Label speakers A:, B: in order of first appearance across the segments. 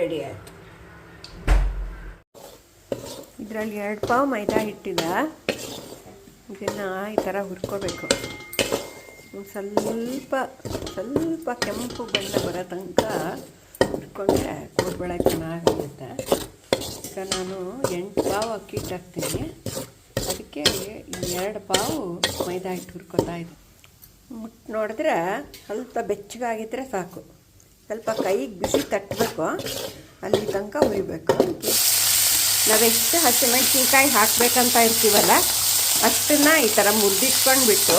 A: Ready ಆಯಿತು. ಇದರಲ್ಲಿ 2 ಪಾವು ಮೈದಾ ಹಿಟ್ಟಿದೆ. ಇದನ್ನು ಈ ಥರ ಹುರ್ಕೋಬೇಕು. ಸ್ವಲ್ಪ ಕೆಂಪು ಬಣ್ಣ ಬರೋ ತನಕ ಹುರ್ಕೊಂಡ್ರೆ ಕೋಡ್ಬಳೆ ಚೆನ್ನಾಗಿರುತ್ತೆ. ಈಗ ನಾನು 8 ಪಾವು ಅಕ್ಕಿ ಹಿಟ್ಟು ಹಾಕ್ತೀನಿ. ಅದಕ್ಕೆ 2 ಪಾವು ಮೈದಾ ಹಿಟ್ಟು ಹುರ್ಕೋತಾ ಇದೆ. ಮುಟ್ಟು ನೋಡಿದ್ರೆ ಸ್ವಲ್ಪ ಬೆಚ್ಚಗಾಗಿದ್ದರೆ ಸಾಕು. ಸ್ವಲ್ಪ ಕೈಗೆ ಬಿಸಿ ತಟ್ಟಬೇಕು, ಅಲ್ಲಿ ತನಕ ಹುರಿಬೇಕು. ನಾವೆಷ್ಟು ಹಸಿಮೆಣಸಿನ್ಕಾಯಿ ಹಾಕಬೇಕಂತ ಇರ್ತೀವಲ್ಲ ಅಷ್ಟನ್ನು ಈ ಥರ ಮುರಿದಿಟ್ಕೊಂಡ್ಬಿಟ್ಟು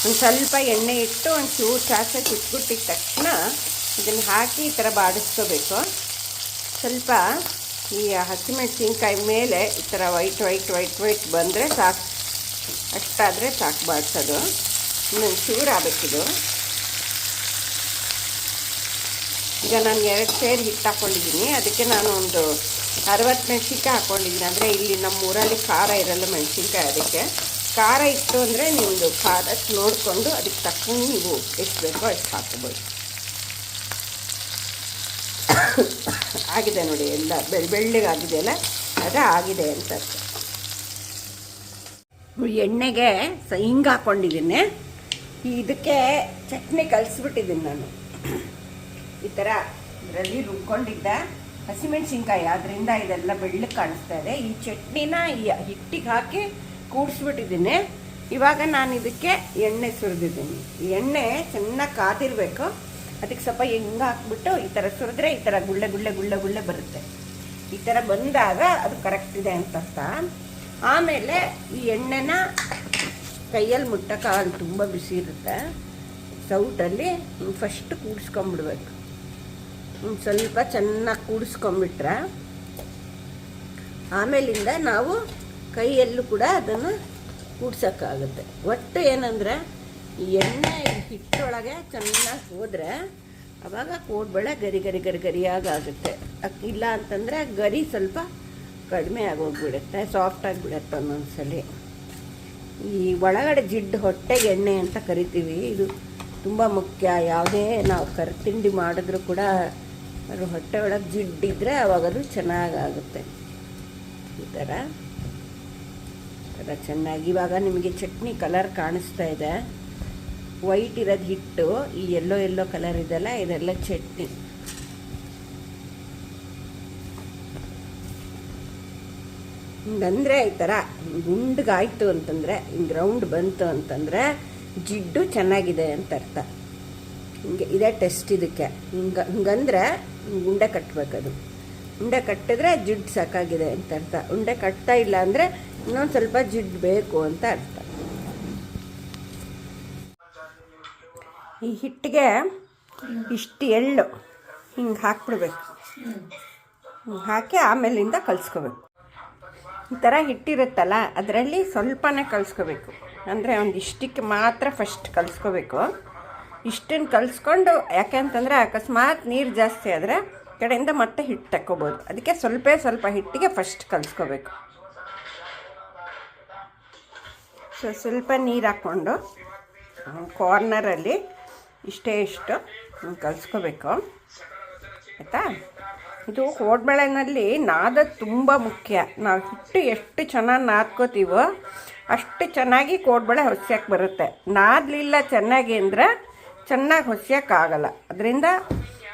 A: ಒಂದು ಸ್ವಲ್ಪ ಎಣ್ಣೆ ಇಟ್ಟು ಒಂದು ಚೂರು ಸಾಸಿವೆ ಸುಟ್ಬಿಟ್ಟಿದ ತಕ್ಷಣ ಇದನ್ನು ಹಾಕಿ ಈ ಥರ ಬಾಡಿಸ್ಕೋಬೇಕು. ಸ್ವಲ್ಪ ಈ ಹಸಿಮೆಣಸಿನ್ಕಾಯಿ ಮೇಲೆ ಈ ಥರ ವೈಟ್ ಬಂದರೆ ಸಾಕು. ಅಷ್ಟಾದರೆ ಸಾಕು ಬಾಡಿಸೋದು. ಇನ್ನೊಂದು ಚೂರು ಆಗಬೇಕಿದು. ಈಗ ನಾನು 2 ಸೇರು ಹಿಟ್ಟು ಹಾಕ್ಕೊಂಡಿದ್ದೀನಿ. ಅದಕ್ಕೆ ನಾನು ಒಂದು 60 ಮೆಣಸಿನ್ಕಾಯಿ ಹಾಕ್ಕೊಂಡಿದ್ದೀನಿ. ಅಂದರೆ ಇಲ್ಲಿ ನಮ್ಮ ಊರಲ್ಲಿ ಖಾರ ಇರಲ್ಲ ಮೆಣಸಿನ್ಕಾಯಿ. ಅದಕ್ಕೆ ಖಾರ ಇತ್ತು ಅಂದರೆ ನಿಮ್ಮದು ಖಾರ ನೋಡಿಕೊಂಡು ಅದಕ್ಕೆ ತಕ್ಕಂಗೆ ನೀವು ಎಷ್ಟು ಬೇಕೋ ಅಷ್ಟು ಹಾಕ್ಕೋಬೋದು. ಆಗಿದೆ ನೋಡಿ, ಎಲ್ಲ ಬೆಳ್ಳಗಾಗಿದೆಯಲ್ಲ, ಅದು ಆಗಿದೆ ಅಂತ. ಎಣ್ಣೆಗೆ ಹಿಂಗೆ ಹಾಕ್ಕೊಂಡಿದ್ದೀನಿ. ಇದಕ್ಕೆ ಚಟ್ನಿ ಕಲಿಸ್ಬಿಟ್ಟಿದ್ದೀನಿ ನಾನು. ಈ ಥರ ಇದರಲ್ಲಿ ರುಬ್ಕೊಂಡಿದ್ದ ಹಸಿಮೆಣಸಿನ್ಕಾಯಿ, ಅದರಿಂದ ಇದೆಲ್ಲ ಬೆಳ್ಳಗೆ ಕಾಣಿಸ್ತಾ ಇದೆ. ಈ ಚಟ್ನಿನ ಈ ಹಿಟ್ಟಿಗೆ ಹಾಕಿ ಕೂಡಿಸ್ಬಿಟ್ಟಿದ್ದೀನಿ. ಇವಾಗ ನಾನು ಇದಕ್ಕೆ ಎಣ್ಣೆ ಸುರಿದಿದ್ದೀನಿ. ಈ ಎಣ್ಣೆ ಚೆನ್ನಾಗಿ ಕಾದಿರಬೇಕು. ಅದಕ್ಕೆ ಸ್ವಲ್ಪ ಹಿಂಗೆ ಹಾಕ್ಬಿಟ್ಟು ಈ ಥರ ಸುರಿದ್ರೆ ಈ ಥರ ಗುಳ್ಳೆ ಬರುತ್ತೆ. ಈ ಥರ ಬಂದಾಗ ಅದು ಕರೆಕ್ಟ್ ಇದೆ ಅಂತ ಅರ್ಥ. ಆಮೇಲೆ ಈ ಎಣ್ಣೆನ ಕೈಯಲ್ಲಿ ಮುಟ್ಟಕ್ಕಾಗಲ್ಲ, ತುಂಬ ಬಿಸಿ ಇರುತ್ತೆ. ಸೌಟಲ್ಲಿ ಫಸ್ಟ್ ಕೂಡಿಸ್ಕೊಂಬಿಡ್ಬೇಕು. ಸ್ವಲ್ಪ ಚೆನ್ನಾಗಿ ಕೂಡಿಸ್ಕೊಂಬಿಟ್ರೆ ಆಮೇಲಿಂದ ನಾವು ಕೈಯಲ್ಲೂ ಕೂಡ ಅದನ್ನು ಕೂಡ್ಸೋಕ್ಕಾಗುತ್ತೆ. ಒಟ್ಟು ಏನಂದರೆ ಈ ಎಣ್ಣೆ ಹಿಟ್ಟೊಳಗೆ ಚೆನ್ನಾಗಿ ಹೋದರೆ ಆವಾಗ ಕೋಡ್ಬಳೆ ಗರಿಯಾಗುತ್ತೆ. ಇಲ್ಲ ಅಂತಂದರೆ ಗರಿ ಸ್ವಲ್ಪ ಕಡಿಮೆ ಆಗೋಗ್ಬಿಡುತ್ತೆ, ಸಾಫ್ಟಾಗಿಬಿಡುತ್ತೆ ಒಂದೊಂದ್ಸಲಿ. ಈ ಒಳಗಡೆ ಜಿಡ್ಡು ಹೊಟ್ಟೆಗೆ ಎಣ್ಣೆ ಅಂತ ಕರಿತೀವಿ. ಇದು ತುಂಬ ಮುಖ್ಯ. ಯಾವುದೇ ನಾವು ತಿಂಡಿ ಮಾಡಿದ್ರೂ ಕೂಡ ಅದು ಹೊಟ್ಟೆ ಒಳಗೆ ಜಿಡ್ಡಿದ್ರೆ ಅವಾಗದು ಚೆನ್ನಾಗಾಗುತ್ತೆ. ಈ ಥರ ಚೆನ್ನಾಗಿ. ಇವಾಗ ನಿಮಗೆ ಚಟ್ನಿ ಕಲರ್ ಕಾಣಿಸ್ತಾ ಇದೆ. ವೈಟ್ ಇರೋದು ಹಿಟ್ಟು, ಈ ಎಲ್ಲೋ ಕಲರ್ ಇದೆಲ್ಲ, ಇದೆಲ್ಲ ಚಟ್ನಿ. ಹಿಂಗಂದರೆ ಈ ಥರ ಗುಂಡ್ಗಾಯ್ತು ಅಂತಂದರೆ, ಹಿಂಗೆ ರೌಂಡ್ ಬಂತು ಅಂತಂದರೆ ಜಿಡ್ಡು ಚೆನ್ನಾಗಿದೆ ಅಂತ ಅರ್ಥ. ಹಿಂಗೆ ಇದೇ ಟೆಸ್ಟ್ ಇದಕ್ಕೆ. ಹಿಂಗಂದರೆ ಉಂಡೆ ಕಟ್ಟಬೇಕದು. ಉಂಡೆ ಕಟ್ಟಿದ್ರೆ ಜಿಡ್ಡು ಸಾಕಾಗಿದೆ ಅಂತ ಅರ್ಥ. ಉಂಡೆ ಕಟ್ತಾ ಇಲ್ಲ ಅಂದರೆ ಇನ್ನೊಂದು ಸ್ವಲ್ಪ ಜಿಡ್ಡು ಬೇಕು ಅಂತ ಅರ್ಥ. ಈ ಹಿಟ್ಟಿಗೆ ಇಷ್ಟು ಎಳ್ಳು ಹಿಂಗೆ ಹಾಕ್ಬಿಡ್ಬೇಕು. ಹಾಕಿ ಆಮೇಲಿಂದ ಕಲಿಸ್ಕೋಬೇಕು. ಈ ಥರ ಹಿಟ್ಟಿರುತ್ತಲ್ಲ ಅದರಲ್ಲಿ ಸ್ವಲ್ಪನೇ ಕಲಿಸ್ಕೋಬೇಕು. ಅಂದರೆ ಒಂದು ಇಷ್ಟಕ್ಕೆ ಮಾತ್ರ ಫಸ್ಟ್ ಕಲಿಸ್ಕೋಬೇಕು. ಇಷ್ಟನ್ನು ಕಲಿಸ್ಕೊಂಡು, ಯಾಕೆಂತಂದರೆ ಅಕಸ್ಮಾತ್ ನೀರು ಜಾಸ್ತಿ ಆದರೆ ಕಡೆಯಿಂದ ಮತ್ತೆ ಹಿಟ್ಟು ತಕ್ಕೋಬೋದು. ಅದಕ್ಕೆ ಸ್ವಲ್ಪ ಹಿಟ್ಟಿಗೆ ಫಸ್ಟ್ ಕಲಿಸ್ಕೋಬೇಕು. ಸ್ವಲ್ಪ ನೀರು ಹಾಕ್ಕೊಂಡು ಕಾರ್ನರಲ್ಲಿ ಇಷ್ಟು ಕಲಿಸ್ಕೋಬೇಕು. ಆಯಿತಾ? ಇದು ಕೋಡ್ಬಳೆನಲ್ಲಿ ನಾದ ತುಂಬ ಮುಖ್ಯ. ನಾವು ಹಿಟ್ಟು ಎಷ್ಟು ಚೆನ್ನಾಗಿ ನಾದ್ಕೋತೀವೋ ಅಷ್ಟು ಚೆನ್ನಾಗಿ ಕೋಡ್ಬಳೆ ಹೊಸ್ಯಕ್ಕೆ ಬರುತ್ತೆ. ನಾದಲಿಲ್ಲ ಚೆನ್ನಾಗಿ ಅಂದರೆ ಚೆನ್ನಾಗಿ ಹೊಸ್ಯಕ್ಕಾಗಲ್ಲ. ಅದರಿಂದ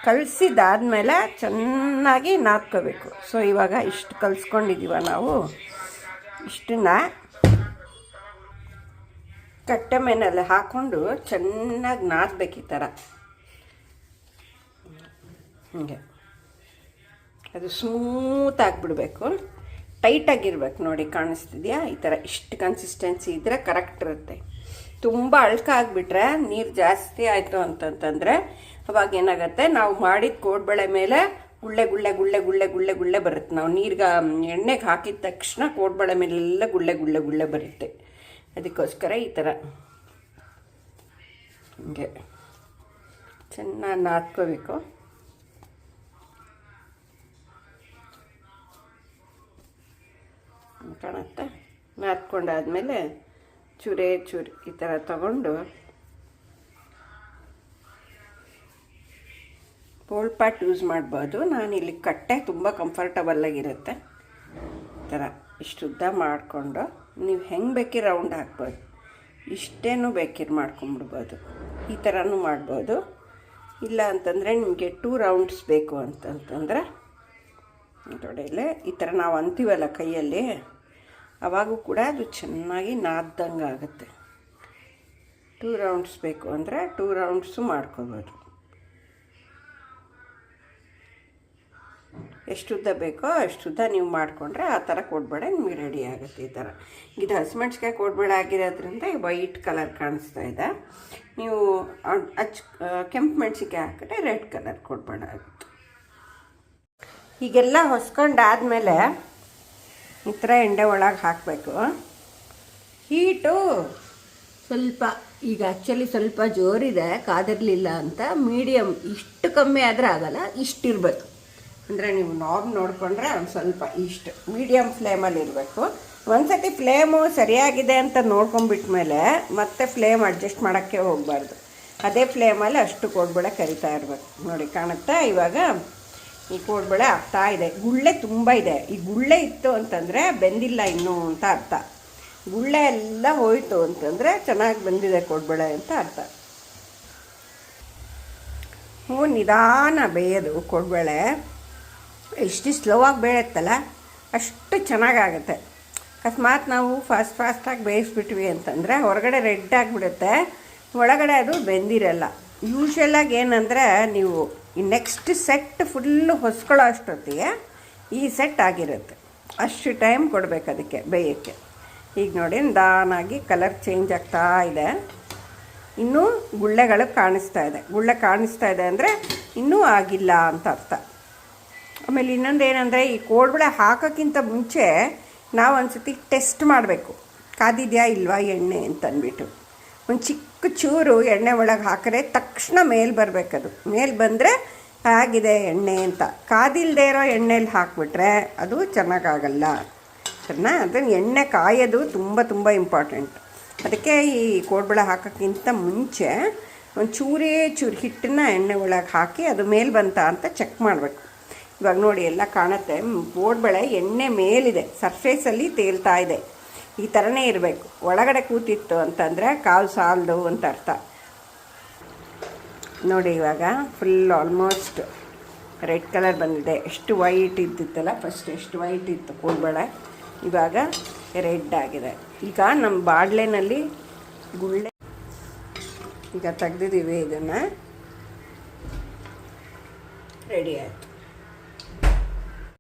A: ಕಲಸಿದಾದ್ಮೇಲೆ ಚೆನ್ನಾಗಿ ನಾದ್ಕೋಬೇಕು. ಸೊ ಇವಾಗ ಇಷ್ಟು ಕಲಿಸ್ಕೊಂಡಿದ್ದೀವ ನಾವು. ಇಷ್ಟನ್ನು ಕಟ್ಟೆ ಮೇನಲ್ಲಿ ಹಾಕ್ಕೊಂಡು ಚೆನ್ನಾಗಿ ನಾದಬೇಕು. ಈ ಥರ ಹೀಗೆ ಅದು ಸ್ಮೂತ್ ಆಗಿಬಿಡ್ಬೇಕು. ಟೈಟಾಗಿರ್ಬೇಕು. ನೋಡಿ ಕಾಣಿಸ್ತಿದೆಯಾ? ಈ ಥರ ಇಷ್ಟು ಕನ್ಸಿಸ್ಟೆನ್ಸಿ ಇದ್ದರೆ ಕರೆಕ್ಟ್ ಇರುತ್ತೆ. ತುಂಬ ಅಳ್ಕ ಆಗಿಬಿಟ್ರೆ, ನೀರು ಜಾಸ್ತಿ ಆಯಿತು ಅಂತಂತಂದರೆ ಅವಾಗ ಏನಾಗುತ್ತೆ, ನಾವು ಮಾಡಿದ ಕೋಡ್ಬಳೆ ಮೇಲೆ ಗುಳ್ಳೆ ಬರುತ್ತೆ. ನಾವು ಎಣ್ಣೆಗೆ ಹಾಕಿದ ತಕ್ಷಣ ಕೋಡ್ಬಳೆ ಮೇಲೆಲ್ಲ ಗುಳ್ಳೆ ಬರುತ್ತೆ. ಅದಕ್ಕೋಸ್ಕರ ಈ ಥರ ಹಿಂಗೆ ಚೆನ್ನಾಗಿ ನಾದ್ಕೋಬೇಕು. ಕಾಣುತ್ತೆ? ನಾದ್ಕೊಂಡಾದ್ಮೇಲೆ ಚೂರೇ ಈ ಥರ ತಗೊಂಡು ಹೋಲ್ ಪಾಟ್ ಯೂಸ್ ಮಾಡ್ಬೋದು. ನಾನಿಲ್ಲಿ ಕಟ್ಟೆ ತುಂಬ ಕಂಫರ್ಟಬಲ್ಲಾಗಿರುತ್ತೆ. ಈ ಥರ ಇಷ್ಟು ಉದ್ದ ಮಾಡಿಕೊಂಡು ನೀವು ಹೆಂಗೆ ಬೇಕಿ ರೌಂಡ್ ಹಾಕ್ಬೋದು, ಇಷ್ಟೇನು ಬೇಕಿರ್ ಮಾಡ್ಕೊಂಬಿಡ್ಬೋದು. ಈ ಥರನೂ ಮಾಡ್ಬೋದು. ಇಲ್ಲ ಅಂತಂದರೆ ನಿಮಗೆ 2 ರೌಂಡ್ಸ್ ಬೇಕು ಅಂತಂತಂದರೆ ತೊಡೆಯಲ್ಲೇ ಈ ಥರ ನಾವು ಅಂತೀವಲ್ಲ ಕೈಯಲ್ಲಿ, ಆವಾಗೂ ಕೂಡ ಅದು ಚೆನ್ನಾಗಿ ನಾದ್ದಂಗೆ ಆಗುತ್ತೆ. 2 ರೌಂಡ್ಸ್ ಬೇಕು ಅಂದರೆ 2 ರೌಂಡ್ಸು ಮಾಡ್ಕೋಬೋದು. ಎಷ್ಟು ಉದ್ದ ಬೇಕೋ ಅಷ್ಟು ಉದ್ದ ನೀವು ಮಾಡಿಕೊಂಡ್ರೆ ಆ ಥರ ಕೋಡ್ಬೇಳೆ ನಿಮಗೆ ರೆಡಿ ಆಗುತ್ತೆ. ಈ ಥರ ಇದು ಹಸಿಮೆಣ್ಸಿಕಾಯಿ ಕೋಡ್ಬೇಳೆ ಆಗಿರೋದ್ರಿಂದ ವೈಟ್ ಕಲರ್ ಕಾಣಿಸ್ತಾ ಇದೆ. ನೀವು ಕೆಂಪು ಮೆಣಸಿಕಾಯಿ ಹಾಕಿದ್ರೆ ರೆಡ್ ಕಲರ್ ಕೋಡ್ಬೇಳೆ ಆಗುತ್ತೆ. ಹೀಗೆಲ್ಲ ಹೊಸ್ಕೊಂಡಾದಮೇಲೆ ಈ ಥರ ಎಣ್ಣೆ ಒಳಗೆ ಹಾಕಬೇಕು. ಹೀಟು ಸ್ವಲ್ಪ ಈಗ ಆ್ಯಕ್ಚುಲಿ ಸ್ವಲ್ಪ ಜೋರಿದೆ, ಕಾದಿರಲಿಲ್ಲ ಅಂತ ಮೀಡಿಯಮ್, ಇಷ್ಟು ಕಮ್ಮಿ ಆದರೆ ಆಗಲ್ಲ, ಇಷ್ಟಿರಬೇಕು. ಅಂದರೆ ನೀವು ನಾಬ್ ನೋಡಿಕೊಂಡ್ರೆ ಒಂದು ಸ್ವಲ್ಪ ಇಷ್ಟು ಮೀಡಿಯಮ್ ಫ್ಲೇಮಲ್ಲಿ ಇರಬೇಕು. ಒಂದು ಸತಿ ಫ್ಲೇಮು ಸರಿಯಾಗಿದೆ ಅಂತ ನೋಡ್ಕೊಂಬಿಟ್ಮೇಲೆ ಮತ್ತೆ ಫ್ಲೇಮ್ ಅಡ್ಜಸ್ಟ್ ಮಾಡೋಕ್ಕೆ ಹೋಗಬಾರ್ದು. ಅದೇ ಫ್ಲೇಮಲ್ಲಿ ಅಷ್ಟು ಕೋಡ್ಬೇಳೆ ಕರಿತಾ ಇರಬೇಕು. ನೋಡಿ ಕಾಣುತ್ತಾ, ಇವಾಗ ಈ ಕೋಡ್ಬೇಳೆ ಆಗ್ತಾ ಇದೆ. ಗುಳ್ಳೆ ತುಂಬ ಇದೆ. ಈ ಗುಳ್ಳೆ ಇತ್ತು ಅಂತಂದರೆ ಬೆಂದಿಲ್ಲ ಇನ್ನೂ ಅಂತ ಅರ್ಥ. ಗುಳ್ಳೆ ಎಲ್ಲ ಹೋಯಿತು ಅಂತಂದರೆ ಚೆನ್ನಾಗಿ ಬೆಂದಿದೆ ಕೋಡ್ಬೇಳೆ ಅಂತ ಅರ್ಥ. ನಿಧಾನ ಬೇಯೋದು ಕೋಡ್ಬೇಳೆ. ಎಷ್ಟು ಸ್ಲೋವಾಗಿ ಬೇಯುತ್ತಲ್ಲ ಅಷ್ಟು ಚೆನ್ನಾಗಾಗುತ್ತೆ. ಅಕಸ್ಮಾತ್ ನಾವು ಫಾಸ್ಟಾಗಿ ಬೇಯಿಸ್ಬಿಟ್ವಿ ಅಂತಂದರೆ ಹೊರಗಡೆ ರೆಡ್ ಆಗಿಬಿಡುತ್ತೆ, ಒಳಗಡೆ ಅದು ಬೆಂದಿರಲ್ಲ. ಯೂಶ್ವಲಾಗಿ ಏನಂದರೆ ನೀವು ಈ ನೆಕ್ಸ್ಟ್ ಸೆಟ್ ಫುಲ್ಲು ಹೊಸ್ಕೊಳ್ಳೋ ಅಷ್ಟೊತ್ತಿಗೆ ಈ ಸೆಟ್ ಆಗಿರುತ್ತೆ. ಅಷ್ಟು ಟೈಮ್ ಕೊಡಬೇಕು ಅದಕ್ಕೆ ಬೇಯೋಕ್ಕೆ. ಈಗ ನೋಡಿ ನಿಧಾನಾಗಿ ಕಲರ್ ಚೇಂಜ್ ಆಗ್ತಾ ಇದೆ. ಇನ್ನೂ ಗುಳ್ಳೆಗಳು ಕಾಣಿಸ್ತಾ ಇದೆ. ಗುಳ್ಳೆ ಕಾಣಿಸ್ತಾ ಇದೆ ಅಂದರೆ ಇನ್ನೂ ಆಗಿಲ್ಲ ಅಂತ ಅರ್ಥ. ಆಮೇಲೆ ಇನ್ನೊಂದು ಏನಂದರೆ, ಈ ಕೋಡ್ಬೇಳೆ ಹಾಕೋಕ್ಕಿಂತ ಮುಂಚೆ ನಾವು ಒಂದು ಸತಿ ಟೆಸ್ಟ್ ಮಾಡಬೇಕು, ಕಾದಿದೆಯಾ ಇಲ್ವಾ ಎಣ್ಣೆ ಅಂತಂದ್ಬಿಟ್ಟು. ಒಂದು ಚಿಕ್ಕ ಚೂರು ಎಣ್ಣೆ ಒಳಗೆ ಹಾಕಿದ್ರೆ ತಕ್ಷಣ ಮೇಲೆ ಬರಬೇಕದು. ಮೇಲೆ ಬಂದರೆ ಆಗಿದೆ ಎಣ್ಣೆ ಅಂತ. ಕಾದಿಲ್ಲದೆ ಇರೋ ಎಣ್ಣೆಲಿ ಹಾಕಿಬಿಟ್ರೆ ಅದು ಚೆನ್ನಾಗಾಗಲ್ಲ. ಅದನ್ನು ಎಣ್ಣೆ ಕಾಯೋದು ತುಂಬ ತುಂಬ ಇಂಪಾರ್ಟೆಂಟ್. ಅದಕ್ಕೆ ಈ ಕೋಡ್ಬೇಳೆ ಹಾಕೋಕ್ಕಿಂತ ಮುಂಚೆ ಒಂದು ಚೂರು ಹಿಟ್ಟನ್ನು ಎಣ್ಣೆ ಒಳಗೆ ಹಾಕಿ ಅದು ಮೇಲೆ ಬಂತ ಅಂತ ಚೆಕ್ ಮಾಡಬೇಕು. ಇವಾಗ ನೋಡಿ ಎಲ್ಲ ಕಾಣುತ್ತೆ, ಕೋಡ್ಬೇಳೆ ಎಣ್ಣೆ ಮೇಲಿದೆ, ಸರ್ಫೇಸಲ್ಲಿ ತೇಲ್ತಾ ಇದೆ. ಈ ಥರನೇ ಇರಬೇಕು. ಒಳಗಡೆ ಕೂತಿತ್ತು ಅಂತಂದರೆ ಕಾಲು ಸಾಲದು ಅಂತ ಅರ್ಥ. ನೋಡಿ ಇವಾಗ ಫುಲ್ ಆಲ್ಮೋಸ್ಟ್ ರೆಡ್ ಕಲರ್ ಬಂದಿದೆ. ಎಷ್ಟು ವೈಟ್ ಇದ್ದಿತ್ತಲ್ಲ ಫಸ್ಟ್, ಎಷ್ಟು ವೈಟ್ ಇತ್ತು ಕೋಡ್ಬೇಳೆ, ಇವಾಗ ರೆಡ್ ಆಗಿದೆ. ಈಗ ನಮ್ಮ ಬಾಡ್ಲೆನಲ್ಲಿ ಗುಳ್ಳೆ ಈಗ ತೆಗ್ದಿದ್ದೀವಿ, ಇದನ್ನು ರೆಡಿ ಆಯಿತು.